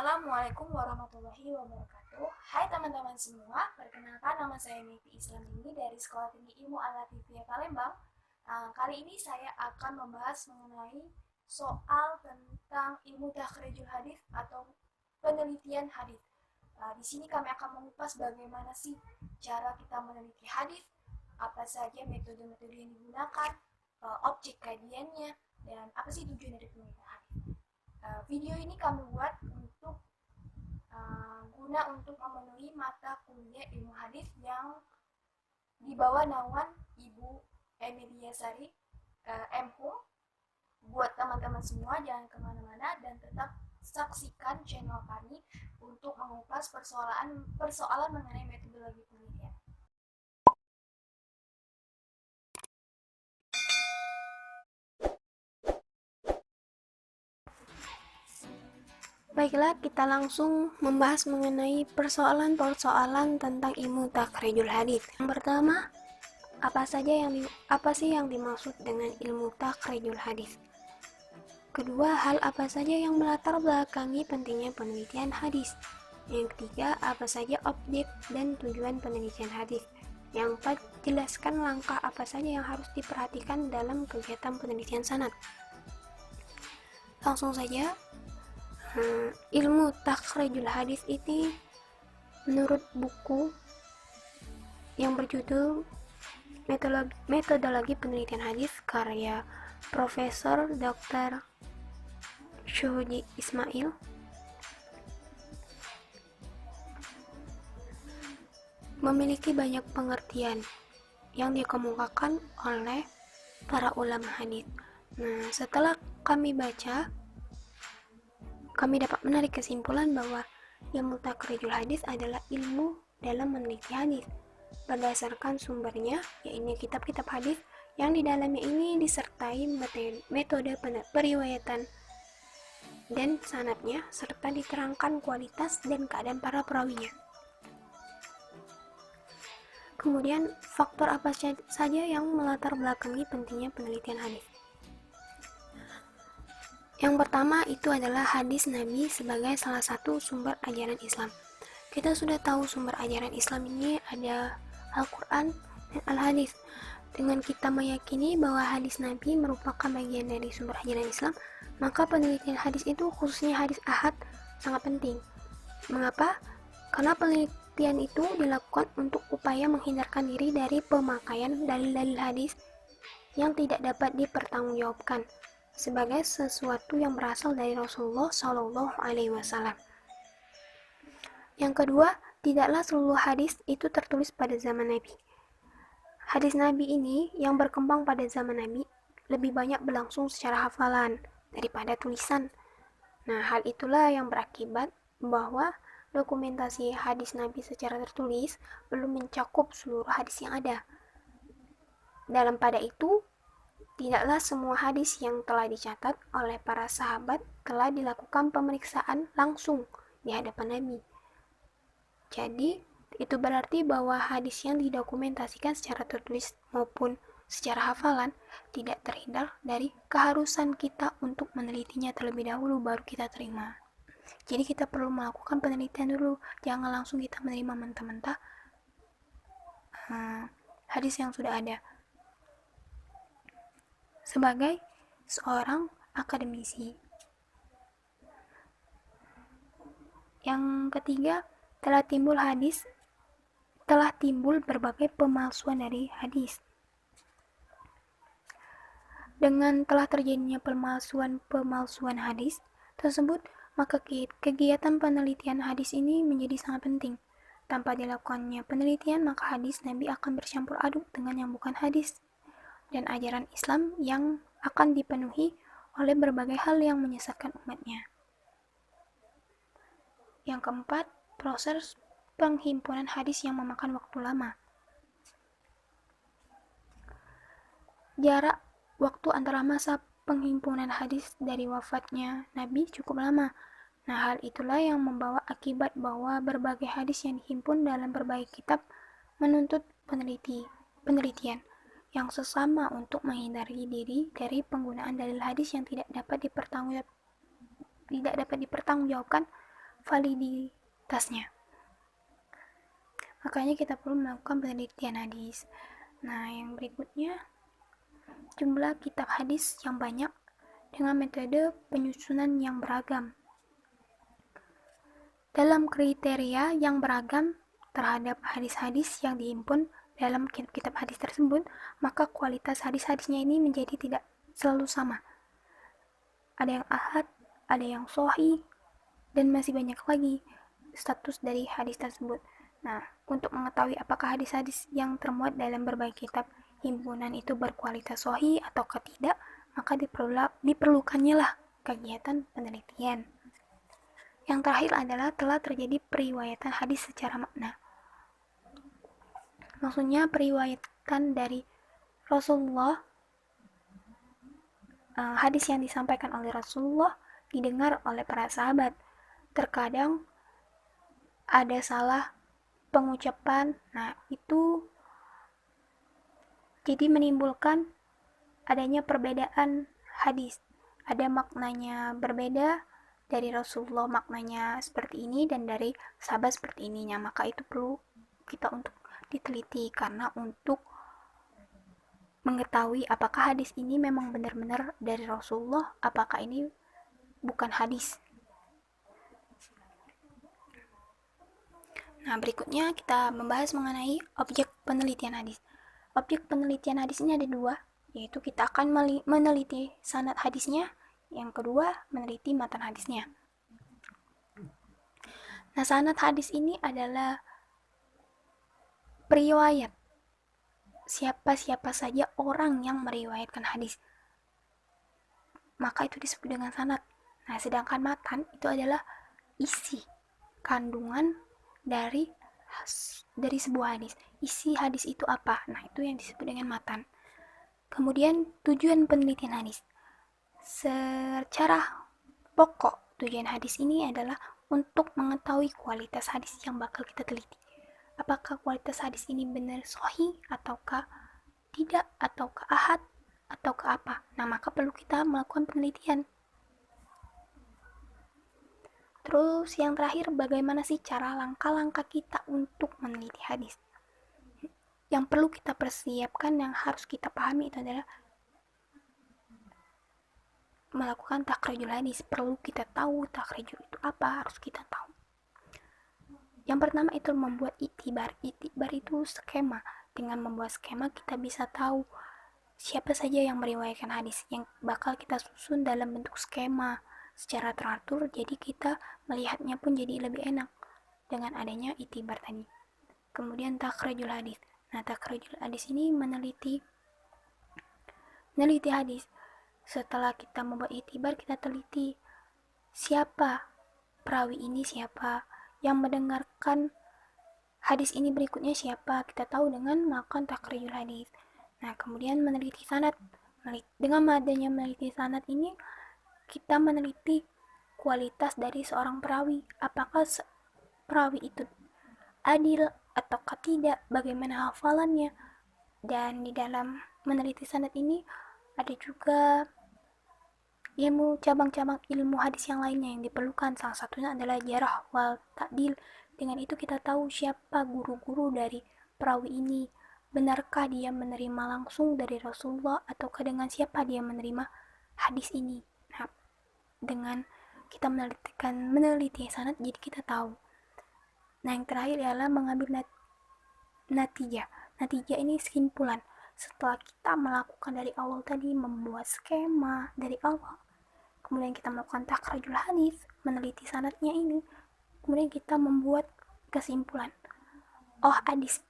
Assalamualaikum warahmatullahi wabarakatuh. Hai teman-teman semua, perkenalkan nama saya Miti Islam ini dari Sekolah Tinggi Ilmu Al-Latifiyah Palembang. Kali ini saya akan membahas mengenai soal tentang ilmu takhrijul hadis atau penelitian hadis. Di sini kami akan mengupas bagaimana sih cara kita meneliti hadis, apa saja metode-metode yang digunakan, objek kajiannya, dan apa sih tujuan dari penelitian hadis. Video ini kami buat guna untuk memenuhi mata kuliah ilmu hadis yang dibawa naungan Ibu Emilia Sari MHUM. Buat teman-teman semua jangan kemana-mana dan tetap saksikan channel kami untuk mengupas persoalan mengenai metodologi penelitian. Baiklah, kita langsung membahas mengenai persoalan-persoalan tentang ilmu takhrijul hadis. Yang pertama, apa sih yang dimaksud dengan ilmu takhrijul hadis? Kedua, hal apa saja yang melatar belakangi pentingnya penelitian hadis? Yang ketiga, apa saja objek dan tujuan penelitian hadis? Yang keempat, jelaskan langkah apa saja yang harus diperhatikan dalam kegiatan penelitian sanad. Langsung saja. Ilmu takhrijul hadis ini menurut buku yang berjudul Metodologi Penelitian Hadis karya Profesor Dr. Syuhudi Ismail memiliki banyak pengertian yang dikemukakan oleh para ulama hadis. Nah, setelah kami baca, kami dapat menarik kesimpulan bahwa ilmu takhrijul hadis adalah ilmu dalam meneliti hadis berdasarkan sumbernya, yaitu kitab-kitab hadis yang di dalamnya ini disertai metode periwayatan dan sanadnya serta diterangkan kualitas dan keadaan para perawinya. Kemudian, faktor apa saja yang melatar belakangi pentingnya penelitian hadis? Yang pertama itu adalah hadis Nabi sebagai salah satu sumber ajaran Islam. Kita sudah tahu sumber ajaran Islam ini ada Al-Quran dan Al-Hadis. Dengan kita meyakini bahwa hadis Nabi merupakan bagian dari sumber ajaran Islam, maka penelitian hadis itu, khususnya hadis ahad, sangat penting. Mengapa? Karena penelitian itu dilakukan untuk upaya menghindarkan diri dari pemakaian dalil-dalil hadis yang tidak dapat dipertanggungjawabkan sebagai sesuatu yang berasal dari Rasulullah Shallallahu Alaihi Wasallam. Yang kedua, tidaklah seluruh hadis itu tertulis pada zaman Nabi. Hadis Nabi ini yang berkembang pada zaman Nabi lebih banyak berlangsung secara hafalan daripada tulisan. Nah, hal itulah yang berakibat bahwa dokumentasi hadis Nabi secara tertulis belum mencakup seluruh hadis yang ada. Dalam pada itu, tidaklah semua hadis yang telah dicatat oleh para sahabat telah dilakukan pemeriksaan langsung di hadapan Nabi. Jadi, itu berarti bahwa hadis yang didokumentasikan secara tertulis maupun secara hafalan tidak terhindar dari keharusan kita untuk menelitinya terlebih dahulu baru kita terima. Jadi kita perlu melakukan penelitian dulu, jangan langsung kita menerima mentah-mentah hadis yang sudah ada. Sebagai seorang akademisi. Yang ketiga, telah timbul berbagai pemalsuan dari hadis. Dengan telah terjadinya pemalsuan hadis tersebut, maka kegiatan penelitian hadis ini menjadi sangat penting. Tanpa dilakukannya penelitian, maka hadis Nabi akan bercampur aduk dengan yang bukan hadis dan ajaran Islam yang akan dipenuhi oleh berbagai hal yang menyesatkan umatnya. Yang keempat, proses penghimpunan hadis yang memakan waktu lama. Jarak waktu antara masa penghimpunan hadis dari wafatnya Nabi cukup lama. Nah, hal itulah yang membawa akibat bahwa berbagai hadis yang dihimpun dalam berbagai kitab menuntut penelitian yang sesama untuk menghindari diri dari penggunaan dalil hadis yang tidak dapat dipertanggungjawabkan validitasnya. Makanya kita perlu melakukan penelitian hadis. Nah, yang berikutnya, jumlah kitab hadis yang banyak dengan metode penyusunan yang beragam. Dalam kriteria yang beragam terhadap hadis-hadis yang dihimpun dalam kitab hadis tersebut, maka kualitas hadis-hadisnya ini menjadi tidak selalu sama. Ada yang ahad, ada yang sahih, dan masih banyak lagi status dari hadis tersebut. Nah, untuk mengetahui apakah hadis-hadis yang termuat dalam berbagai kitab himpunan itu berkualitas sahih atau tidak, maka diperlukannya lah kegiatan penelitian. Yang terakhir adalah telah terjadi periwayatan hadis secara makna. Maksudnya periwayatan dari Rasulullah, hadis yang disampaikan oleh Rasulullah didengar oleh para sahabat. Terkadang ada salah pengucapan, nah itu jadi menimbulkan adanya perbedaan hadis. Ada maknanya berbeda dari Rasulullah, maknanya seperti ini, dan dari sahabat seperti ininya. Maka itu perlu kita untuk diteliti, karena untuk mengetahui apakah hadis ini memang benar-benar dari Rasulullah, apakah ini bukan hadis. Nah, berikutnya kita membahas mengenai objek penelitian hadis. Objek penelitian hadis ini ada dua, yaitu kita akan meneliti sanad hadisnya, yang kedua meneliti matan hadisnya. Nah, sanad hadis ini adalah periwayat siapa-siapa saja orang yang meriwayatkan hadis, maka itu disebut dengan sanad. Nah, sedangkan matan itu adalah isi kandungan dari sebuah hadis. Isi hadis itu apa? Nah, itu yang disebut dengan matan. Kemudian tujuan penelitian hadis. Secara pokok, tujuan hadis ini adalah untuk mengetahui kualitas hadis yang bakal kita teliti. Apakah kualitas hadis ini benar sahih ataukah tidak, ataukah ahad, ataukah apa. Nah, maka perlu kita melakukan penelitian. Terus yang terakhir, bagaimana sih cara langkah-langkah kita untuk meneliti hadis? Yang perlu kita persiapkan, yang harus kita pahami itu adalah melakukan takhrijul hadis. Perlu kita tahu takhrijul itu apa, harus kita tahu. Yang pertama itu membuat iktibar. Iktibar itu skema. Dengan membuat skema kita bisa tahu siapa saja yang meriwayatkan hadis, yang bakal kita susun dalam bentuk skema secara teratur, jadi kita melihatnya pun jadi lebih enak dengan adanya iktibar tadi. Kemudian takhrijul hadis. Nah, takhrijul hadis ini meneliti hadis. Setelah kita membuat iktibar, kita teliti siapa perawi ini, siapa yang mendengarkan hadis ini berikutnya, siapa. Kita tahu dengan melakukan takhrijul hadis. Nah, kemudian meneliti sanad. Dengan adanya meneliti sanad ini, kita meneliti kualitas dari seorang perawi. Apakah perawi itu adil ataukah tidak, bagaimana hafalannya. Dan di dalam meneliti sanad ini ada juga cabang-cabang ilmu hadis yang lainnya yang diperlukan. Salah satunya adalah jarh wal ta'dil. Dengan itu kita tahu siapa guru-guru dari perawi ini. Benarkah dia menerima langsung dari Rasulullah, ataukah dengan siapa dia menerima hadis ini. Nah, dengan kita meneliti sanad, jadi kita tahu. Nah, yang terakhir adalah mengambil natijah. Natijah ini kesimpulan. Setelah kita melakukan dari awal tadi, membuat skema dari awal, kemudian kita melakukan takhrijul hadis, meneliti sanadnya ini, kemudian kita membuat kesimpulan. Oh,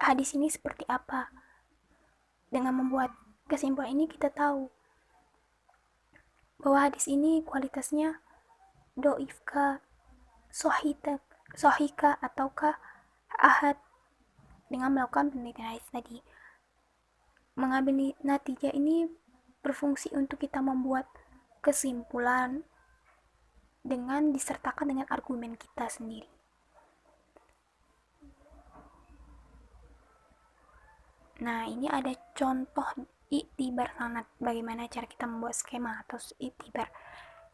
hadis ini seperti apa. Dengan membuat kesimpulan ini kita tahu bahwa hadis ini kualitasnya doifkah, sahihkah, ataukah ahad. Dengan melakukan penelitian hadis tadi, mengambil natijah ini berfungsi untuk kita membuat kesimpulan dengan disertakan dengan argumen kita sendiri. Nah, ini ada contoh iktibar sanad, bagaimana cara kita membuat skema atau iktibar.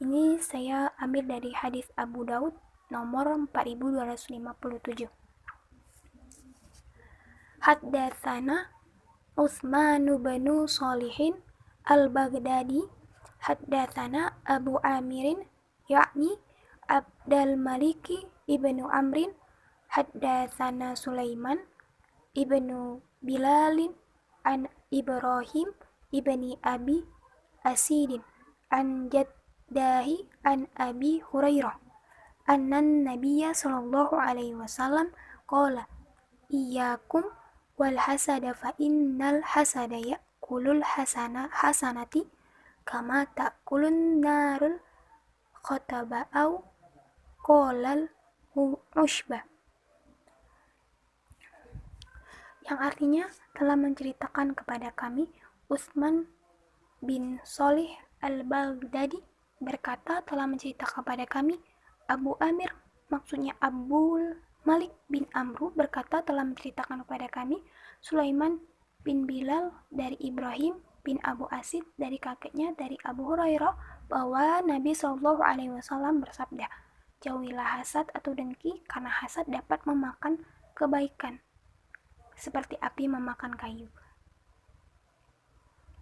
Ini saya ambil dari hadis Abu Daud nomor 4257. Haddatsana Utsman bin Shalihin al-Baghdadi haddatsana Abu Amirin yakni Abdul Malik ibnu Amrin haddatsana Sulaiman ibnu Bilalin an Ibrahim ibni Abi Asidin an Jaddahi an Abi Hurairah annan Nabiyya sallallahu alaihi wasallam qala iyyakum wal hasada fa innal hasada ya'kulul hasanati kama ta'kulun narul khataba au qolal ushbah, yang artinya telah menceritakan kepada kami Utsman bin Shalih al-Baghdadi berkata telah menceritakan kepada kami Abu Amir, maksudnya Abdul Malik bin Amru berkata telah menceritakan kepada kami Sulaiman bin Bilal dari Ibrahim bin Abu Asid dari kakeknya dari Abu Hurairah bahwa Nabi Shallallahu Alaihi Wasallam bersabda, jauhilah hasad atau dengki karena hasad dapat memakan kebaikan seperti api memakan kayu.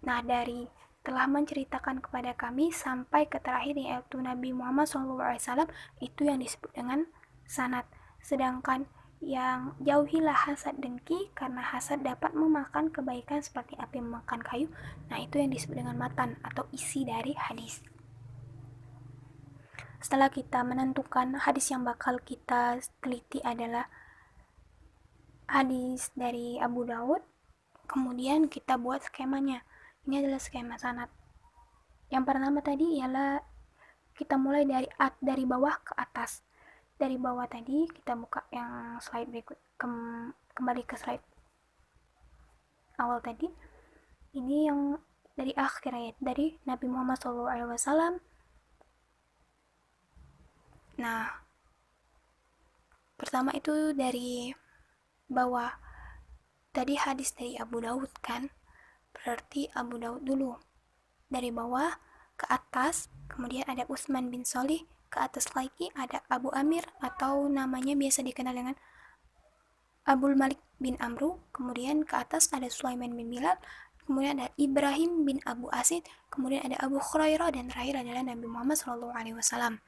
Nah, dari telah menceritakan kepada kami sampai ke terakhir yaitu Nabi Muhammad SAW itu yang disebut dengan sanad. Sedangkan yang jauhilah hasad dengki karena hasad dapat memakan kebaikan seperti api memakan kayu, nah itu yang disebut dengan matan atau isi dari hadis. Setelah kita menentukan hadis yang bakal kita teliti adalah hadis dari Abu Daud, kemudian kita buat skemanya. Ini adalah skema sanad. Yang pertama tadi ialah kita mulai dari bawah ke atas. Dari bawah tadi kita buka yang slide berikut. Kembali ke slide awal tadi. Ini yang dari akhir ayat dari Nabi Muhammad SAW. Nah, pertama itu dari bawah. Tadi hadis dari Abu Daud kan? Berarti Abu Daud dulu. Dari bawah ke atas, kemudian ada Utsman bin Shalih, ke atas lagi ada Abu Amir atau namanya biasa dikenal dengan Abdul Malik bin Amru, kemudian ke atas ada Sulaiman bin Bilal, kemudian ada Ibrahim bin Abu Asid, kemudian ada Abu Hurairah, dan terakhir adalah Nabi Muhammad SAW.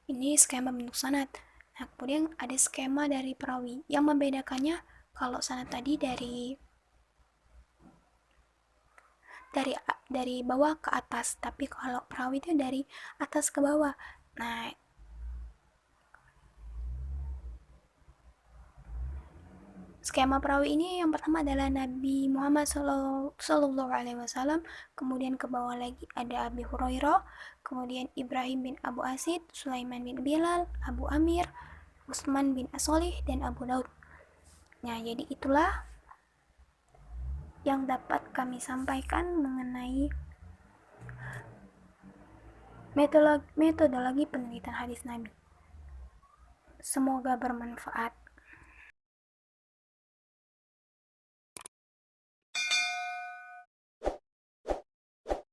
Ini skema bentuk sanad. Nah, kemudian ada skema dari perawi. Yang membedakannya kalau sanad tadi dari bawah ke atas, tapi kalau perawi itu dari atas ke bawah. Nah, skema perawi ini yang pertama adalah Nabi Muhammad Sallallahu Alaihi Wasallam, kemudian ke bawah lagi ada Abi Hurairah, kemudian Ibrahim bin Abu Asid, Sulaiman bin Bilal, Abu Amir, Utsman bin Shalih, dan Abu Daud. Nah, jadi itulah yang dapat kami sampaikan mengenai metodologi penelitian hadis Nabi. Semoga bermanfaat.